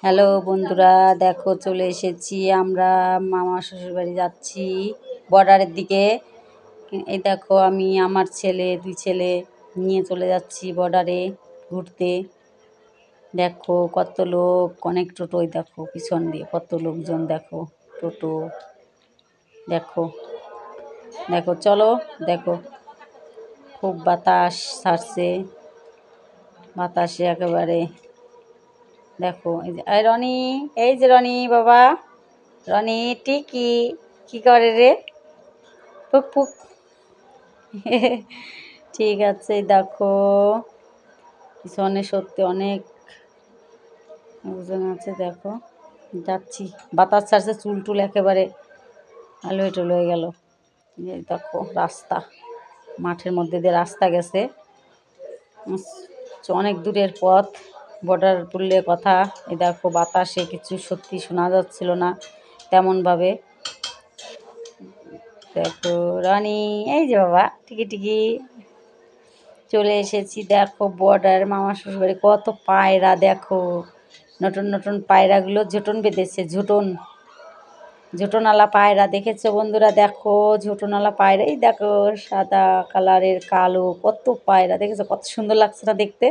Hello বন্ধুরা, দেখো চলে এসেছি আমরা। মামা শ্বশুর বাড়ি যাচ্ছি বর্ডারের দিকে। এই দেখো আমি আমার ছেলে, দুই ছেলে নিয়ে চলে যাচ্ছি বর্ডারে ঘুরতে। দেখো কত লোক, অনেক টোটোই দেখো পিছন দিয়ে কত লোকজন, দেখো টোটো। দেখো দেখো চলো, দেখো খুব বাতাস ছাড়ছে, বাতাসে একেবারে। দেখো এই যে রনি, এই যে রনি বাবা, রনি টিকি কি করে রে, পুক পুক। ঠিক আছে, দেখো পিছনে সত্যি অনেক লোকজন আছে। দেখো যাচ্ছি, বাতাস ছাড়ছে, চুল টুল একেবারে আলোয় টুল হয়ে গেল। দেখো রাস্তা, মাঠের মধ্যে দিয়ে রাস্তা গেছে, অনেক দূরের পথ। বর্ডার বললে কথা, এই দেখো বাতাসে কিছু সত্যি শোনা যাচ্ছিল না তেমনভাবে। দেখো রানী, এই যে বাবা টিকি টিকি চলে এসেছি। দেখো বর্ডার মামা শ্বশুরবাড়ি, কত পায়রা, দেখো নতুন নতুন পায়রাগুলো ঝুটন বেঁধেছে, ঝুটনওয়ালা পায়রা দেখেছো বন্ধুরা? দেখো ঝুটনওয়ালা পায়রা, এই দেখো সাদা কালারের কালো কত পায়রা দেখেছো, কত সুন্দর লাগছে না দেখতে,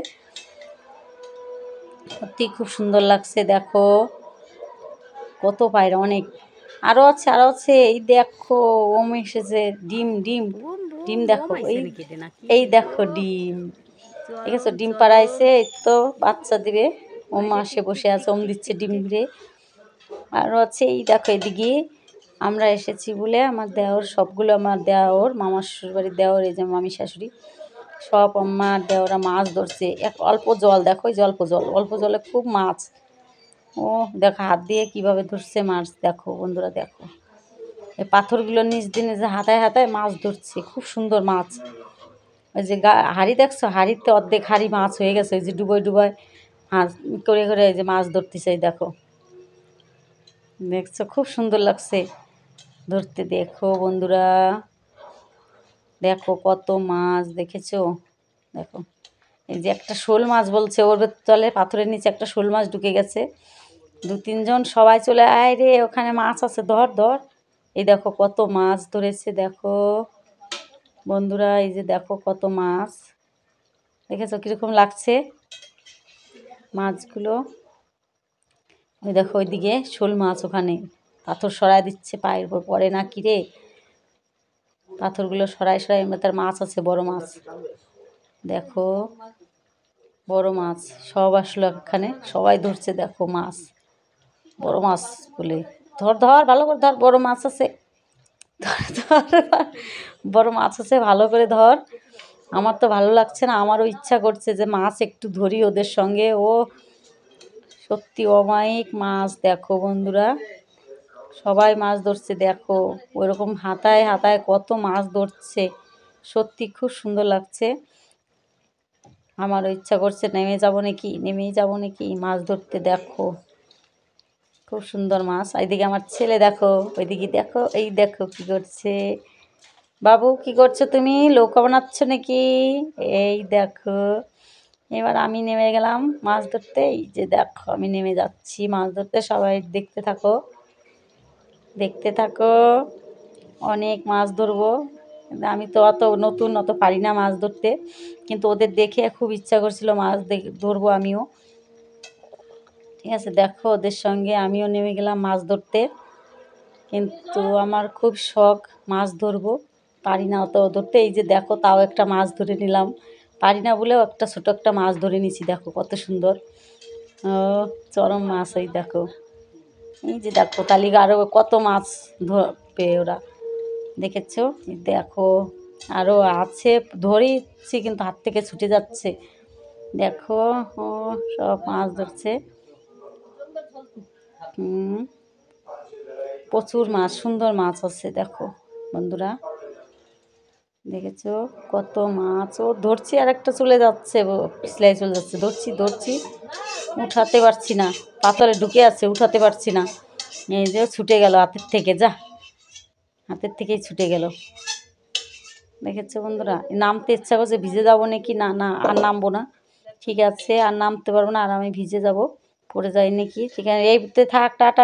সত্যি খুব সুন্দর লাগছে। দেখো কত পায়রা, অনেক আরো আছে, আরো আছে। এই দেখো ওম এসেছে, ডিম ডিম ডিম, দেখো এই দেখো ডিম, ঠিক আছে, ডিম পাড়াইছে, এই তো বাচ্চা দিবে। ওম আসে বসে আছে, ওম দিচ্ছে ডিম দিয়ে। আরও আছে, এই দেখো এদিকে আমরা এসেছি বলে আমার দেওর, সবগুলো আমার দেওর, মামার শ্বশুরবাড়ির দেওর, এই যে মামি শাশুড়ি সব আমার দেওরা মাছ ধরছে। এক অল্প জল, দেখো এই যে অল্প জল, অল্প জলে খুব মাছ। ও দেখো হাত দিয়ে কিভাবে ধরছে মাছ, দেখো বন্ধুরা, দেখো এই পাথরগুলো নিচ দিয়ে নিজে হাতায় হাতায় মাছ ধরছে, খুব সুন্দর মাছ। ওই যে হাঁড়ি দেখছো, হাঁড়িতে অর্ধেক হাঁড়ি মাছ হয়ে গেছে, ওই যে ডুবোয় ডুবোয় হাঁস করে করে এই যে মাছ ধরতেছে। দেখো দেখছো খুব সুন্দর লাগছে ধরতে। দেখো বন্ধুরা, দেখো কত মাছ দেখেছো। দেখো এই যে একটা শোল মাছ বলছে, ওর তলে পাথরের নিচে একটা শোল মাছ ঢুকে গেছে। দু তিনজন সবাই চলে আয় রে, ওখানে মাছ আছে, ধর ধর। এই দেখো কত মাছ ধরেছে, দেখো বন্ধুরা, এই যে দেখো কত মাছ দেখেছো, কীরকম লাগছে মাছগুলো। ওই দেখো ওইদিকে শোল মাছ, ওখানে পাথর সরাই দিচ্ছে, পায়ের উপর পড়ে না কি রে, পাথরগুলো সরাই সরাই, এমনি তার মাছ আছে, বড় মাছ। দেখো বড় মাছ সব আসলো এখানে, সবাই ধরছে, দেখো মাছ, বড় মাছ বলে। ধর ধর ভালো করে ধর, বড় মাছ আছে, ধর ধর, বড় মাছ আছে, ভালো করে ধর। আমার তো ভালো লাগছে না, আমারও ইচ্ছা করছে যে মাছ একটু ধরি ওদের সঙ্গে। ও সত্যি অমায়িক মাছ, দেখো বন্ধুরা, সবাই মাছ ধরছে। দেখো ওইরকম হাতায় হাতায় কত মাছ ধরছে, সত্যি খুব সুন্দর লাগছে। আমারও ইচ্ছা করছে নেমেই যাব নাকি মাছ ধরতে। দেখো খুব সুন্দর মাছ। এইদিকে আমার ছেলে, দেখো ওইদিকে দেখো, এই দেখো কি করছে, বাবু কি করছো তুমি, নৌকা বানাচ্ছ নাকি? এই দেখো এবার আমি নেমে গেলাম মাছ ধরতে। এই যে দেখো আমি নেমে যাচ্ছি মাছ ধরতে, সবাই দেখতে থাকো, দেখতে থাকো, অনেক মাছ ধরবো। আমি তো অত নতুন, অত পারি না মাছ ধরতে, কিন্তু ওদের দেখে খুব ইচ্ছা করছিল মাছ ধরবো আমিও। ঠিক আছে, দেখো ওদের সঙ্গে আমিও নেমে গেলাম মাছ ধরতে, কিন্তু আমার খুব শখ মাছ ধরবো, পারি না অত ধরতে। এই যে দেখো তাও একটা মাছ ধরে নিলাম, পারি না বলেও একটা ছোটো একটা মাছ ধরে নিয়েছি। দেখো কত সুন্দর, ও চরম মাছ। এই দেখো, এই যে দেখো তালিকা আরও কত মাছ ধরবে ওরা, দেখেছো? দেখো আরও আছে, ধরেছি কিন্তু হাত থেকে ছুটে যাচ্ছে। দেখো ও সব মাছ ধরছে, প্রচুর মাছ, সুন্দর মাছ আছে। দেখো বন্ধুরা, দেখেছো কত মাছ, ও ধরছি আর একটা চলে যাচ্ছে, পিছলাই চলে যাচ্ছে, ধরছি ধরছি উঠাতে পারছি না, পাথরে ঢুকে আছে, উঠাতে পারছি না। এই যে ছুটে গেল হাতের থেকে, যা হাতের থেকেই ছুটে গেল। দেখেছো বন্ধুরা, নামতে ইচ্ছা করছে, ভিজে যাবো নাকি, না না আর নামবো না, ঠিক আছে আর নামতে পারবো না, আর আমি ভিজে যাব। পড়ে যায় নাকি, ঠিক আছে এইতে থাক, টাটা।